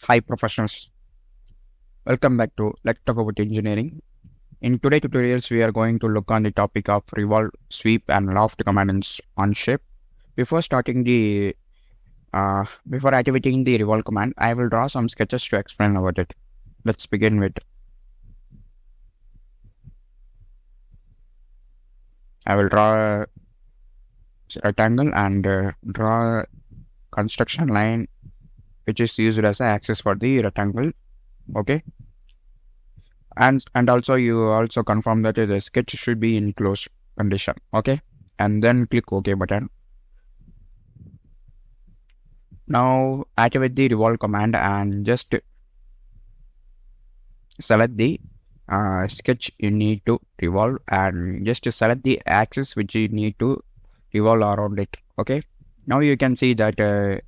Hi professionals, welcome back to Let's Talk About Engineering. In today's tutorials, we are going to look on the topic of Revolve, Sweep and Loft commands on Onshape. Before activating the Revolve command, I will draw some sketches to explain about it. Let's begin with. I will draw a rectangle and draw a construction line which is used as an axis for the rectangle. Okay. And also you also confirm that the sketch should be in closed condition. Okay. And then click OK button. Now activate the revolve command and just select the sketch you need to revolve and just select the axis which you need to revolve around it. Okay. Now you can see that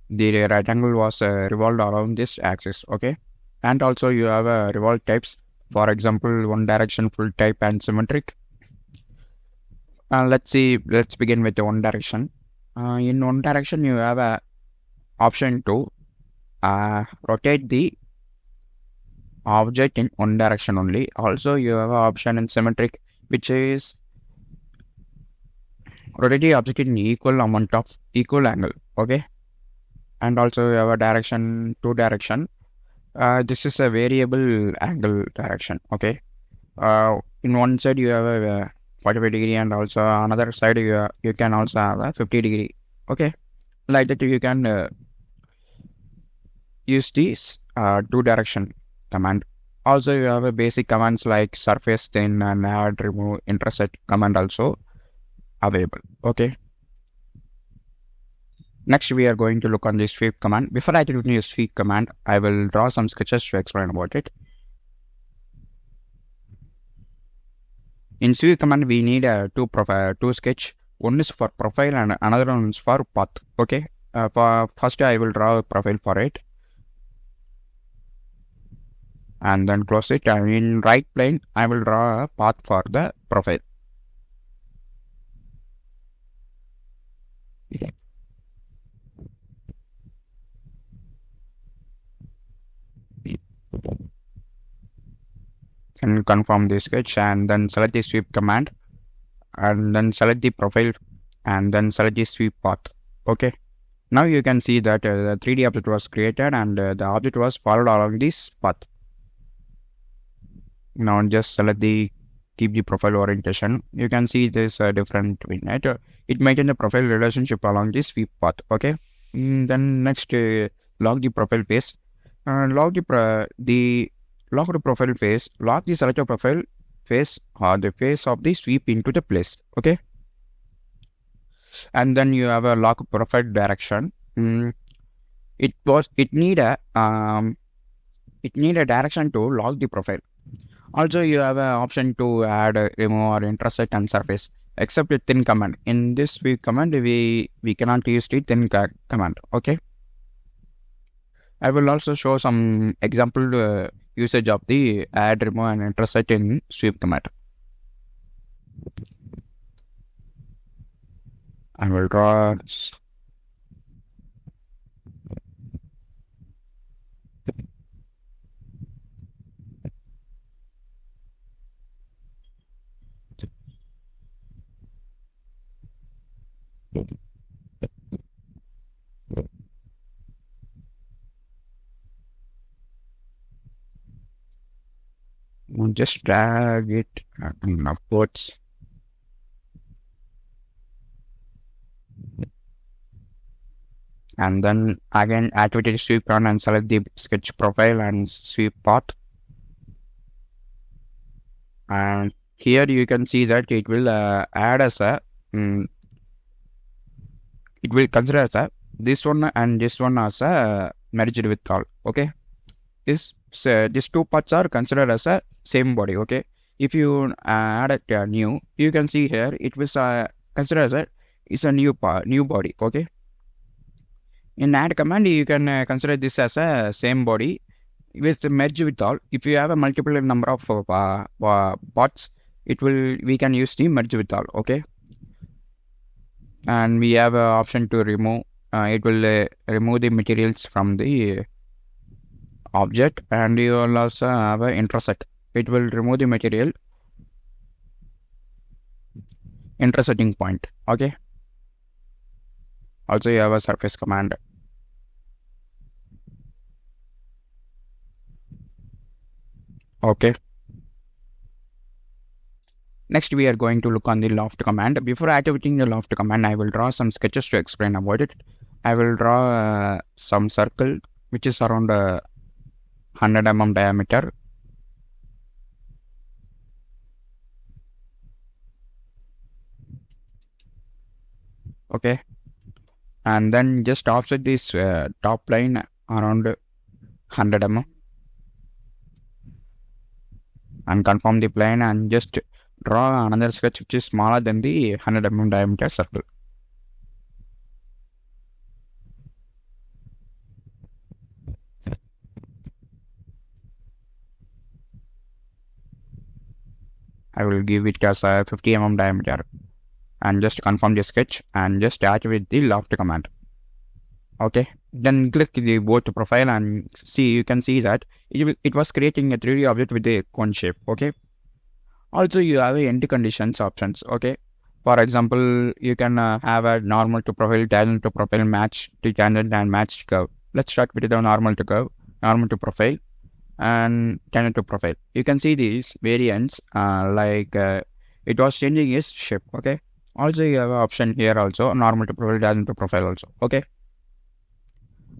the rectangle was revolved around this axis. Okay. And also you have revolve types, for example, one direction, full type and symmetric. Let's begin with the one direction. In one direction you have a option to rotate the object in one direction only. Also you have an option in symmetric, which is rotate the object in equal angle. Okay. And also you have a direction, two direction. This is a variable angle direction. Okay. In one side you have a 45 degree and also another side you can also have a 50 degree. Okay. Like that you can use this two direction command. Also you have a basic commands like surface thin and add, remove, intersect command also available. Okay. Next, we are going to look on the sweep command. Before I do the sweep command, I will draw some sketches to explain about it. In sweep command, we need two sketch. One is for profile and another one is for path. Okay. First, I will draw a profile for it, and then close it. And in right plane, I will draw a path for the profile. Okay. Can confirm the sketch and then select the sweep command and then select the profile and then select the sweep path. Okay. Now you can see that the 3D object was created and the object was followed along this path. Now just keep the profile orientation. You can see this different between it. It maintains the profile relationship along this sweep path. Okay. Then next lock the profile face. Lock the profile face, lock the selector profile face or the face of the sweep into the place. Okay. And then you have a lock profile direction. It need a direction to lock the profile. Also you have an option to add, remove or intersect and surface, except with thin command. In this sweep command we cannot use the thin command. Okay. I will also show some example usage of the add, remove and intersect in sweep command. I will draw just drag it upwards. And then again activate the sweep command and select the sketch profile and sweep path. And here you can see that it will add as a it will consider as a this one and this one as a merged with all. Okay. These two parts are considered as a same body. Okay. If you add a new, you can see here it was considered as a new body. Okay. In add command, you can consider this as a same body with merge with all. If you have a multiple number of parts, we can use the merge with all. Okay. And we have an option to remove. It will remove the materials from the object, and you will also have a intersect. It will remove the material intersecting point. Okay. Also you have a surface command. Okay. Next, we are going to look on the loft command. Before activating the loft command, I will draw some sketches to explain about it. I will draw some circle which is around 100 mm diameter. Okay. And then just offset this top line around 100 mm and confirm the plane, and just draw another sketch which is smaller than the 100 mm diameter circle. I will give it as a 50 mm diameter, and just confirm the sketch and just activate the loft command. Okay, then click the both profile and see, you can see that it was creating a 3D object with a cone shape. Okay. Also you have a end conditions options. Okay. For example, you can have a normal to profile, tangent to profile, match to tangent, and match to curve. Let's start with the normal to curve, normal to profile, and tangent to profile. You can see these variants it was changing its shape. Okay. Also you have an option here also, normal to profile, tangent to profile also. Okay.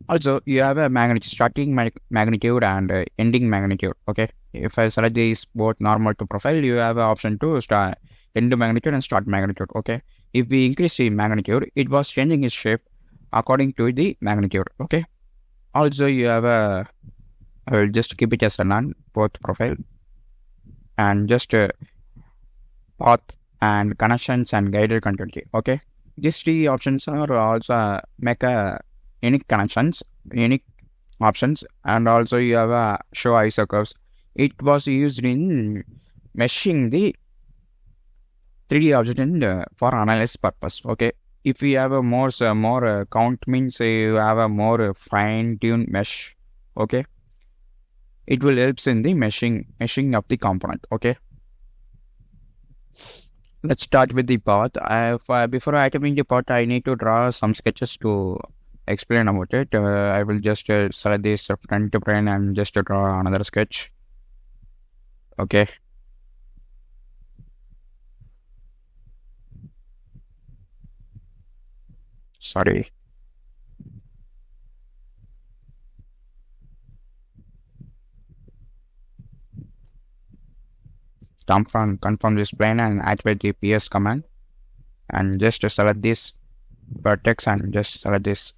Also, you have a starting magnitude and ending magnitude. Okay, if I select these both normal to profile, you have an option to start end magnitude and start magnitude. Okay, if we increase the magnitude, it was changing its shape according to the magnitude. Okay, also you have a, I will just keep it as a none both profile, and just path and connections and guided continuity. Okay, these three options are also make a unique connections, unique options, and also you have a show ISO curves. It was used in meshing the 3D object in for analysis purpose. Okay, if you have a more count, means you have a more fine-tuned mesh. Okay, it will helps in the meshing of the component. Okay, let's start with the path. Before activating the path, I need to draw some sketches to explain about it. I will just select this front plane and just draw another sketch. Okay. Sorry. Confirm this plane and activate the PS command, and just select this vertex and just select this.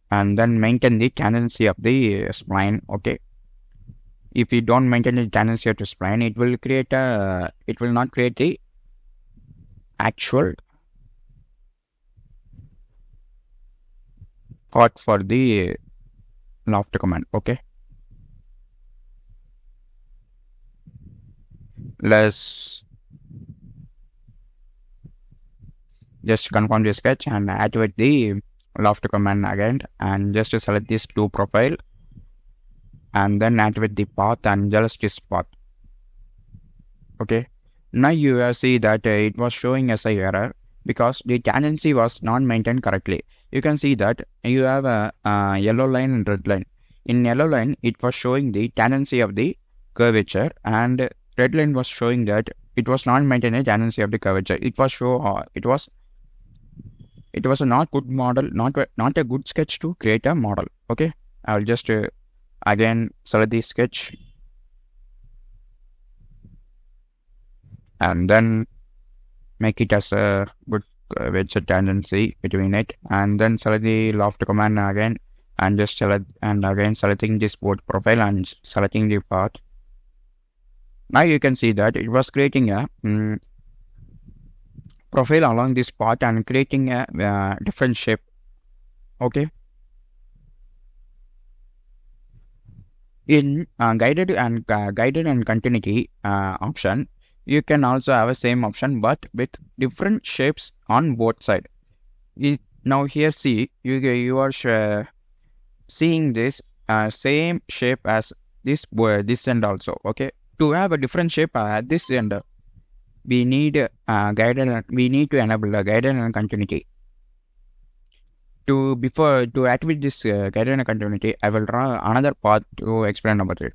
And then maintain the tendency of the spline. Okay, if you don't maintain the tendency of the spline, it will not create the actual path for the loft command. Okay, let's just confirm the sketch and activate the loft command again, and just select this to profile, and then activate the path and just this path. Okay, now you see that it was showing as a error because the tangency was not maintained correctly. You can see that you have a yellow line and red line. In yellow line, it was showing the tangency of the curvature, and red line was showing that it was not maintaining tangency of the curvature. It was a not good model, not a good sketch to create a model. Okay, I will just again select the sketch, and then make it as a good curvature tendency between it, and then select the loft command again, and just select, and again selecting this board profile and selecting the path. Now you can see that it was creating a profile along this path and creating a different shape. Okay, in guided and continuity option, you can also have a same option but with different shapes on both side. Now here see, you are seeing this same shape as this end also. Okay, to have a different shape at this end, we need guidance. We need to enable guidance and continuity. To activate this guidance and continuity, I will draw another path to explain about it.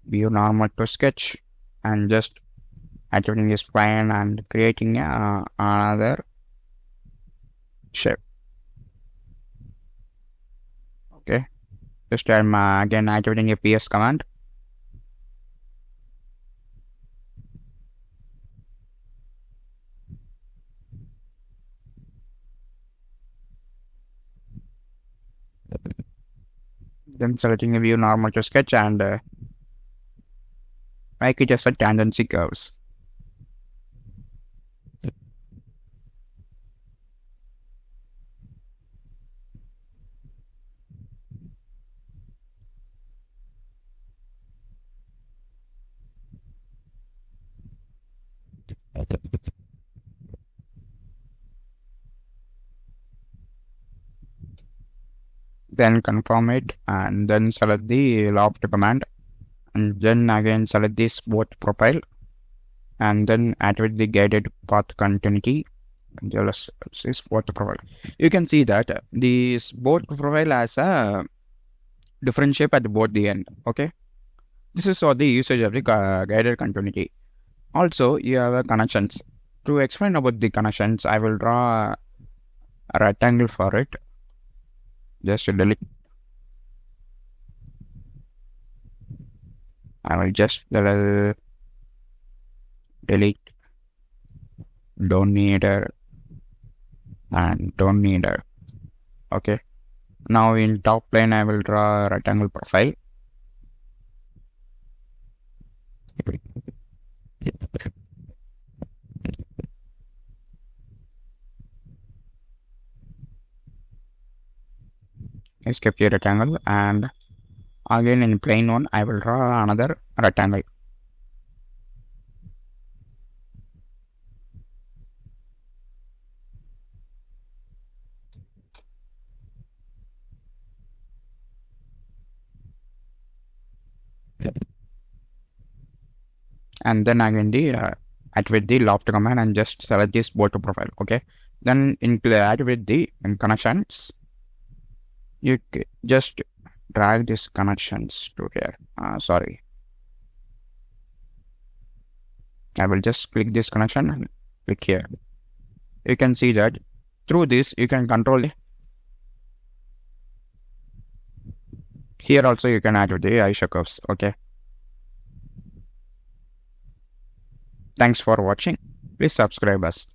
View normal to sketch and just activating this plane and creating another shape. Okay, just I'm again activating a PS command. Then selecting a view normal to sketch and make it as a tangency curves. Then confirm it and then select the Loft command and then again select this both profile and then activate the guided path continuity. Just this both profile. You can see that this both profile has a different shape at both the end. Okay, this is for the usage of the guided continuity. Also, you have connections. To explain about the connections, I will draw a rectangle for it. Just delete. I will just delete. Don't need her and don't need her. Okay. Now in top plane, I will draw a rectangle profile. Escape the rectangle and again in plane one I will draw another rectangle. And then again the activate the Loft command and just select this both profile. Okay, then activate the connections. You just drag these connections to here. Sorry, I will just click this connection and click here. You can see that through this you can control it. Here also you can activate the Aisha curves. Okay, thanks for watching. Please subscribe us.